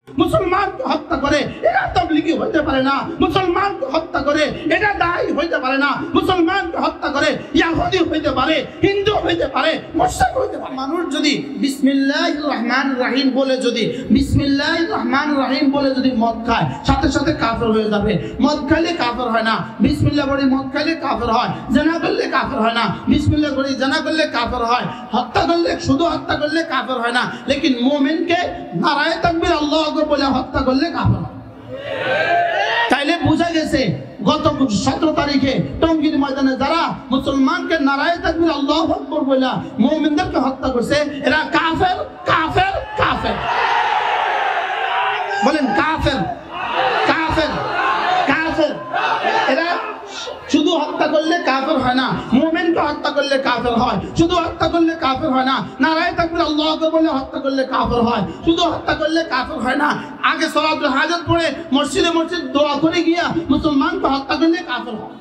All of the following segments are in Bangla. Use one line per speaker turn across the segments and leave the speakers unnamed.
মুসলমানকে হত্যা করে এরা তাবলীগী হইতে পারে না, মুসলমানকে হত্যা করে এটা দায়ী হইতে পারে না, মুসলমানকে হত্যা করে ইহুদি হইতে পারে, হিন্দু হইতে পারে, মুশরিক হইতে পারে। মানুষ যদি বিসমিল্লাহির রহমানির রহিম বলে যদি মদ খায় সাথে সাথে কাফের হয়ে যাবে। মদ খাইলে কাফের হয় না, বিসমিল্লাহ বলে মদ খাইলে কাফের হয়। জিনা করলে কাফের হয় না, বিসমিল্লাহ বলে জিনা করলে কাফের হয়। হত্যা করলে শুধু হত্যা করলে কাফের হয় না, লেকিন মুমিনকে নারায়ে তাকবীর আল্লাহু আকবার বলে হত্যা করলে কাফের হয়। তাইলে বোঝা গেছে গত 17 তারিখে টঙ্গীর ময়দানে যারা মুসলমানকে নারায়ে তাকবীর আল্লাহু আকবার বলে মুমিনদেরকে হত্যা করছে এরা কাফের কাফের কাফের। বলেন কাফের কাফের কাফের। এরা শুধু হত্যা করলে কাফের হয় না, মুমিনকে হত্যা করলে কাফের হয়। শুধু হত্যা করলে কাফের হয় না, নারায়ে তাকবীর আল্লাহু আকবার বলে হত্যা করলে কাফের হয়। শুধু হত্যা করলে কাফের হয় না, আগে সালাতুল হাজাত পড়ে মসজিদে দোয়া করে গিয়া মুসলমানকে হত্যা করলে কাফের হয়।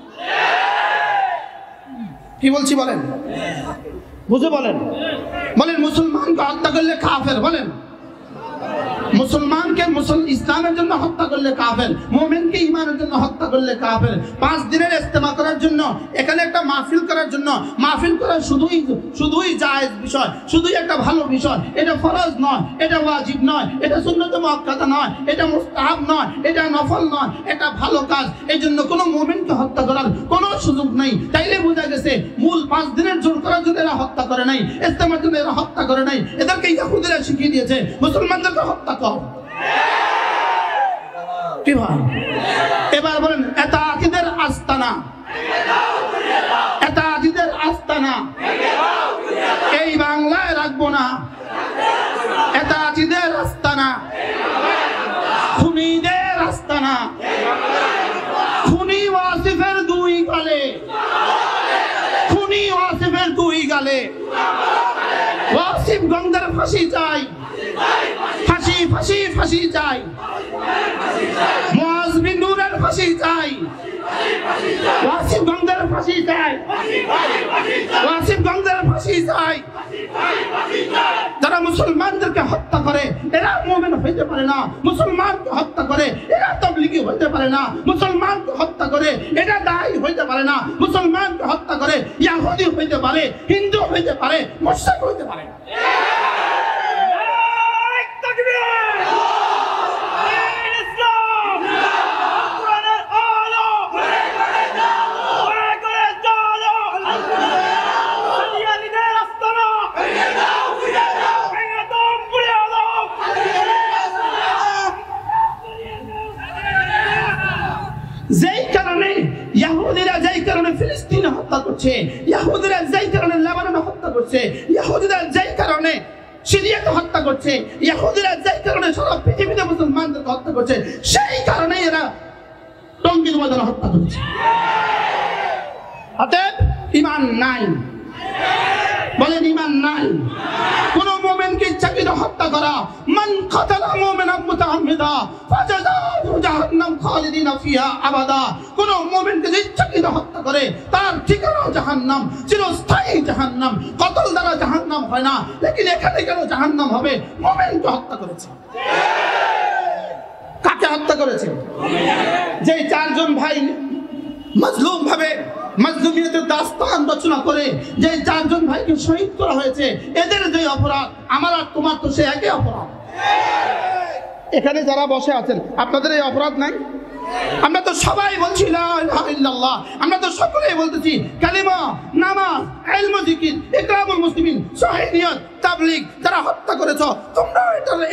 কি বলছি বলেন, বুঝে বলেন। বলেন মুসলমানকে হত্যা করলে কাফের। বলেন মুসলমানকে ইসলামের জন্য হত্যা করলে কাফের, মুমিনকে ঈমানের জন্য হত্যা করলে কাফের। 5 দিনের ইজতেমা করার জন্য, এখানে একটা মাহফিল করার জন্য, মাহফিল করা শুধুই জায়েজ বিষয়, শুধুই একটা ভালো বিষয়। এটা ফরজ নয়, এটা ওয়াজিব নয়, এটা সুন্নাত মুআক্কাদা নয়, এটা মুস্তাহাব নয়, এটা নফল নয়, এটা ভালো কাজ। এই জন্য কোনো মুমিনকে হত্যা করার কোনো সুযোগ নেই। তাইলে বোঝা গেছে মূল 5 দিনের জোর করার জন্য এরা হত্যা করে নাই, ইজতেমার জন্য এরা হত্যা করে নাই। এদেরকে ইহুদিরা শিখিয়ে দিয়েছে মুসলমানদেরকে হত্যা কর। কি ভাই এবার বলেন এতাআতিদের আস্তানা, এতাআতিদের আস্তানা এই বাংলায় রাখবো না। এতাআতিদের আস্তানা, খুনিদের আস্তানা, খুনি ওয়াসিফের 2 গালে, খুনি ওয়াসিফের 2 গালে। ওয়াসিফ গঙ্গার ফাঁসি চাই, ফাঁসি ফাঁসি ফাঁসি চাই। মুআজ বিন নূরের ফাঁসি চাই, ওয়াসিফ গঙ্গার ফাঁসি চাই, ওয়াসিফ গঙ্গার ফাঁসি চাই। যারা মুসলমানদেরকে হত্যা করে এরা মুমিন হইতে পারে না, মুসলমানকে হত্যা করে এরা তাবলীগী হইতে পারে না, মুসলমানকে হত্যা করে এটা দায়ী হইতে পারে না, মুসলমানকে হত্যা করে ইহুদি হইতে পারে, হিন্দু হইতে পারে, মুশরিক হইতে পারে। যেই কারণে ইহুদিরা যেই কারণে ফিলিস্তিনে হত্যা করছে, ইহুদিরা যেই কারণে লেবাননে হত্যা করছে, ইহুদিরা যেই কারণে সিরিয়াকে হত্যা করছে, ইহুদিরা যেই কারণে সারা পৃথিবীতে মুসলমানদেরকে হত্যা করছে, সেই কারণে এরা টঙ্গীর ময়দানে হত্যা করছে। অতএব ঈমান নাই। বলেন ঈমান নাই। কোন মুমিনকে ইচ্ছাকৃত হত্যা করা, মান কাতালা মুমিনান মুতাআম্মিদা ফাজাযাহু জাহান্নাম খালিদিনা ফিহা আবাদা। কোন মুমিনকে ইচ্ছাকৃত হত্যা করে তার ঠিকানা জাহান্নাম, চিরস্থায়ী জাহান্নাম। কতল দ্বারা জাহান্নাম হয় না, লেকিন এখানে কেন জাহান্নাম হবে? মুমিনকে হত্যা করেছে। কাকে হত্যা করেছে? যে 4 জন ভাই মাজলুম ভাবে মাজলুমিয়তের দাস্তান রচনা করে যে 4 জন ভাইকে শহীদ করা হয়েছে, এদের যে অপরাধ আমার আর তোমার তো সে একই অপরাধ। এখানে যারা বসে আছেন আপনাদের এই অপরাধ নাই? আমরা তো সবাই বলছি লা ইলাহা ইল্লাল্লাহ, আমরা তো সকলেই বলতেছি কালিমা, নামাজ, ইলম, জিকির, ইকরামুল মুসলিমিন, সহিহ নিয়ত, তাবলীগ। যারা হত্যা করেছো তোমরা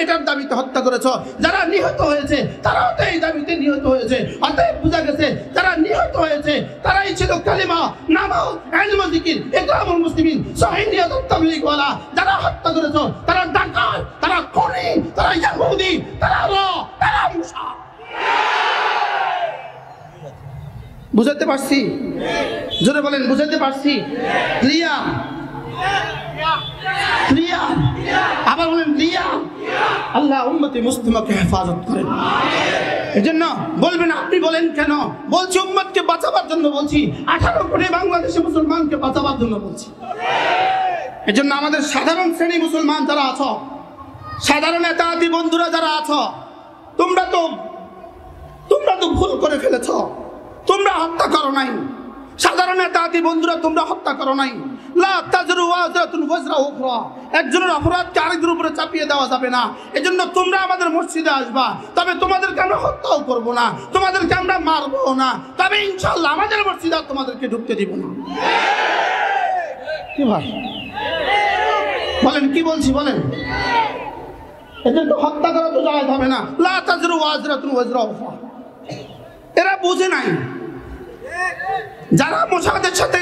এটার দাবিতে হত্যা করেছো, যারা নিহত হয়েছে তারাও তো এই দাবিতে নিহত হয়েছে। অতএব বোঝা গেছে যারা নিহত হয়েছে তারাই ছিল কালিমা, নামাজ, ইলম, জিকির, ইকরামুল মুসলিমিন, সহিহ নিয়ত, তাবলীগ ওয়ালা। যারা হত্যা করেছো তারা ডাকাত, তারা খুনি, তারা ইহুদি, তারা মুশা। বুঝাতে পারছি? জোরে বলেন বুঝাতে পারছি? ক্লিয়ার? ক্লিয়ার? আবার বলেন ক্লিয়ার? আল্লাহ উম্মতে মুসলিমাকে হেফাজত করেন। এজন্য বলবেন আপনি বলেন কেন? বলছি উম্মতকে বাঁচাবার জন্য বলছি, 18 কোটি বাংলাদেশি মুসলমানকে বাঁচাবার জন্য বলছি। এজন্য আমাদের সাধারণ শ্রেণী মুসলমান যারা আছো, সাধারণ এতাআতি বন্ধুরা যারা আছো, তোমরা তো ভুল করে ফেলেছ, তোমরা হত্যা করো নাই। সাধারণ নেতাদি বন্ধুরা, তোমরা হত্যা করো নাই। লা তাজরু ওয়াজরাতুন ওয়াজরা উখরা, একজনের অপরাধকে আরেকজনের উপরে চাপিয়ে দেওয়া যাবে না। এজন্য তোমরা আমাদের মসজিদে আসবা, তবে তোমাদেরকে আমরা হত্যাও করব না, তোমাদেরকে আমরা মারবো না, তবে ইনশাআল্লাহ আমাদের মসজিদে তোমাদেরকে ঢুকতে দিব না। কি ভাই বলেন, কি বলছি বলেন? এদেরকে হত্যা করা তো জায়েজ হবে না। লা তাজরু ওয়াজরাতুন ওয়াজরা উখরা, এরা বুঝে নাই। যারা মোসাদের সাথে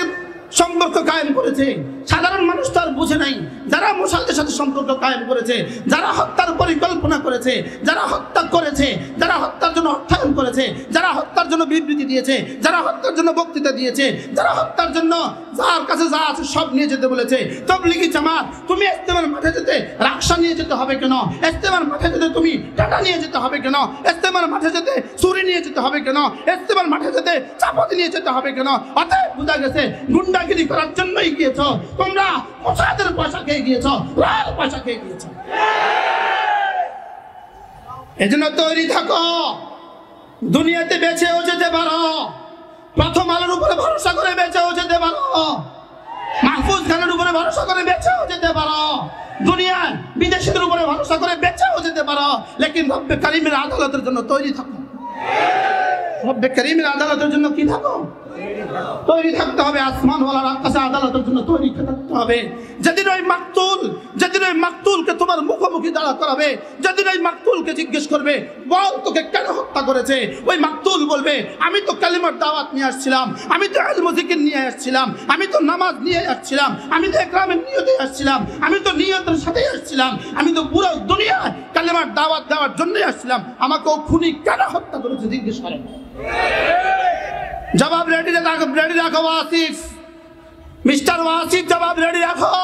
সম্পর্ক কায়েম করেছে, সাধারণ মানুষ তার বুঝে নাই। যারা মোসাদের সাথে সম্পর্ক কায়েম করেছে, যারা হত্যার পরিকল্পনা করেছে, যারা হত্যা করেছে, যারা হত্যার জন্য অর্থায়ন করেছে, যারা হত্যার জন্য বিবৃতি দিয়েছে, যারা হত্যার জন্য বক্তৃতা দিয়েছে, যারা হত্যার জন্য যার কাছে যা আছে সব নিয়ে যেতে বলেছে। তবলিগি জামাত, তুমি ইস্তেমার মাঠে যেতে রাকশা নিয়ে যেতে হবে কেন? ইস্তেমার মাঠে যেতে তুমি টাটা নিয়ে যেতে হবে কেন? ইস্তেমার মাঠে যেতে ছুরি নিয়ে যেতে হবে কেন? ইস্তেমার মাঠে যেতে চাপাতি নিয়ে যেতে হবে কেন? অতএব বোঝা গেছে গুন্ডাগিরি করার জন্যই গিয়েছ তোমরা, মোসাদের পয়সা খেয়ে গিয়েছ, লাল পয়সা খেয়ে গিয়েছ। এজন্য তৈরি থাকো, দুনিয়াতে বেঁচেও যেতে পারো, প্রথম আলোর উপরে ভরসা করে বেঁচেও যেতে পারো, মাহফুজ খানের উপরে ভরসা করে বেঁচেও যেতে পারো, দুনিয়ার বিদেশিদের উপরে ভরসা করে বেঁচেও যেতে পারো, লেকিন রব্বে কারিমের আদালতের জন্য তৈরি থাকো। রব্বে কারিমের আদালতের জন্য কি থাকো? তৈরি থাকতে হবে। আসমানওয়ালার আকাশে আদালতের জন্য তৈরি থাকতে হবে। যেদিন ওই মাকতুলকে তোমার মুখোমুখি দাঁড়া করাবে, যেদিন ওই মাকতুলকে জিজ্ঞেস করবে, বল তোকে কেন হত্যা করেছে, ওই মাকতুল বলবে, আমি তো কালিমার দাওয়াত নিয়ে আসছিলাম, আমি তো ইলম জিকির নিয়ে আসছিলাম, আমি তো নামাজ নিয়ে আসছিলাম, আমি তো ইকরামের নিয়তে আসছিলাম, আমি তো নিয়তের সাথে আসছিলাম, আমি তো পুরো দুনিয়ায় কালিমার দাওয়াত দেওয়ার জন্যই আসছিলাম, আমাকে ও খুনি কেন হত্যা করেছে জিজ্ঞেস করেন। জবাব রেডি রাখো ওয়াসিফ, মিস্টার ওয়াসিফ জবাব রেডি রাখো,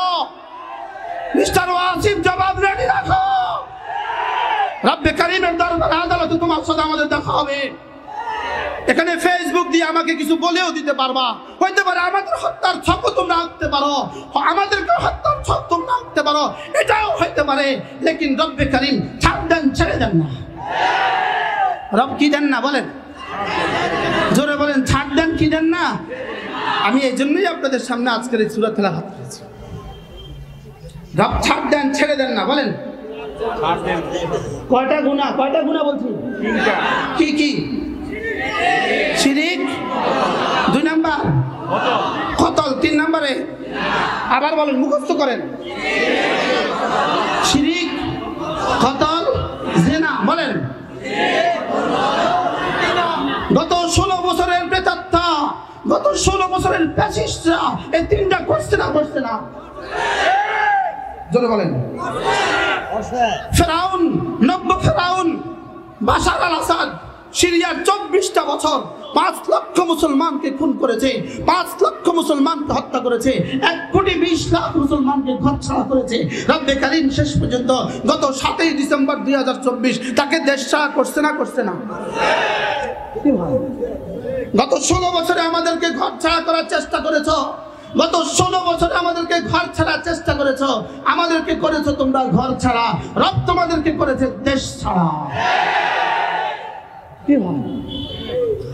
মিস্টার ওয়াসিফ জবাব রেডি রাখো। রব্বে কারিমের দরবারে আদালতে তোমার সাথে আমাদের দেখা হবে। এখানে ফেসবুক দিয়ে আমাকে কিছু বলেও দিতে পারবা, হইতে পারে আমাদের হত্যার ছকও তোমরা আঁকতে পারো, আমাদেরকে হত্যার ছক তোমরা আঁকতে পারো, এটাও হইতে পারে, লেকিন রব্বে কারিম ছাড় দেন, ছেড়ে দেন না। রব কি দেন না বলেন, জোরে বলেন, ছাড় দেন কি দেন না। আমি এই জন্যই আপনাদের সামনে আজকের এই সূরা তেলাওয়াত করেছি। রব ছাড় দেন, ছেড়ে দেন না বলেন। কয়টা গুনাহ বলছি? কি কি? শিরিক 2 নাম্বার, কতল 3 নম্বরে, আবার বলেন, মুখস্থ করেন। শিরিক, কতল, জিনা বলেন। গত 16 বছরের প্রেতাত্মা, গত 16 বছরের ফ্যাসিস্টরা এই 3টা করছে না? জোরে বলেন। ফেরাউন, নব্য ফেরাউন বাশার আল আসাদ সিরিয়ার 24টা বছর 5 লক্ষ মুসলমানকে খুন করেছে, 5 লক্ষ মুসলমানকে হত্যা করেছে, 1,20,00,000 মুসলমানকে ঘরছাড়া করেছে। রব্বে কারিম শেষ পর্যন্ত গত 7ই ডিসেম্বর 2024 তাকে দেশছাড়া করছে না? গত 16 বছরে আমাদেরকে ঘরছাড়া করার চেষ্টা করেছ, গত 16 বছরে আমাদেরকে ঘর ছাড়ার চেষ্টা করেছ, আমাদেরকে করেছো তোমরা ঘর ছাড়া, রব তোমাদেরকে করেছে দেশ ছাড়া।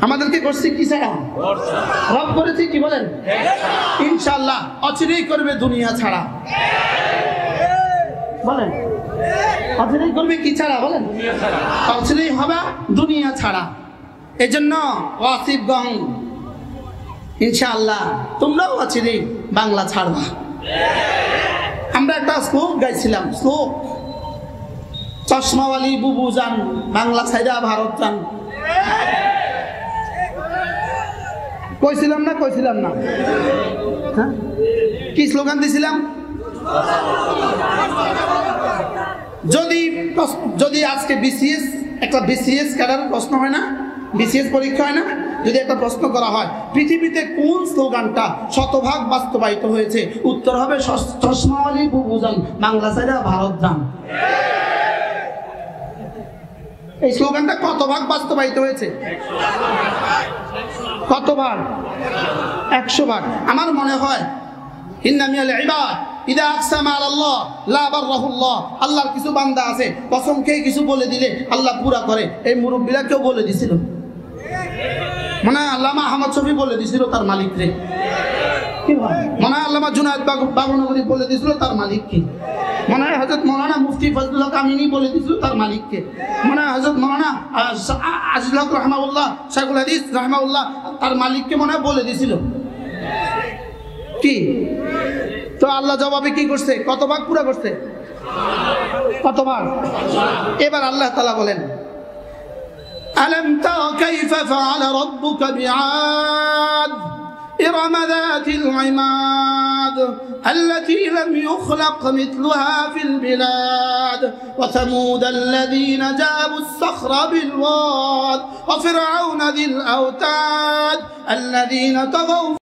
আমাদেরকে করছে কি ছাড়া? রব করেছে কি বলেন? ইনশাআল্লাহ অচিরেই করবে দুনিয়া ছাড়া বলেন। অচিরেই করবে কি ছাড়া বলেন? অচিরেই হবে দুনিয়া ছাড়া। এজন্য ওয়াসিফগঞ্জ ইনশাআল্লাহ তোমরাও অচিরেই বাংলা ছাড়বা। আমরা একটা শ্লোক গাইছিলাম, শ্লোক, চশমাওয়ালি বুবু যান বাংলা ছাইরা ভারত যান। কইছিলাম না? হ্যাঁ, কি স্লোগান দিছিলাম? যদি আজকে বিসিএস ক্যাডার প্রশ্ন হয় না, বিসিএস পরীক্ষা হয় না, যদি একটা প্রশ্ন করা হয় পৃথিবীতে কোন স্লোগানটা শতভাগ বাস্তবায়িত হয়েছে, উত্তর হবে চশমাওয়ালি বুবু যান বাংলা ছাইরা ভারত যান। এই স্লোগানটা কত ভাগ বাস্তবায়িত হয়েছে? কত ভাগ? 100 ভাগ। আমার মনে হয় ইন্না মিনাল ইবাদ ইদা আকসামা আলাল্লাহ লা বাররাহুল্লাহ, আল্লাহর কিছু বান্দা আছে কসম খেয়ে কিছু বলে দিলে আল্লাহ পুরা করে। এই মুরব্বীরা কেউ বলে দিছিল, মানে আল্লামা আহমদ শফি বলে দিছিল তার মালিক রে, মনে হয় আল্লামা জুনায়েদ বাবনগরী বলে দিছিল তার মালিক কি, মনে হয় হযরত মাওলানা মুফতি ফজলুল হক আমিনী বলে দিছিল তার মালিককে, মনে হয় হযরত মাওলানা আজিজুল হক রাহমাহুল্লাহ শাইখুল হাদিস রাহমাহুল্লাহ তার মালিককে মনে হয় বলে দিছিল কি। তো আল্লাহ জবাবে কি করছে? কত ভাগ পুরা করছে? কত ভাগ? এবার আল্লাহ তাআলা বলেন, আলম তারা কাইফা ফাআলা রাব্বুকা বিআদ إرم ذات العماد التي لم يخلق مثلها في البلاد وثمود الذين جابوا الصخر بالواد وفرعون ذي الأوتاد الذين طغوا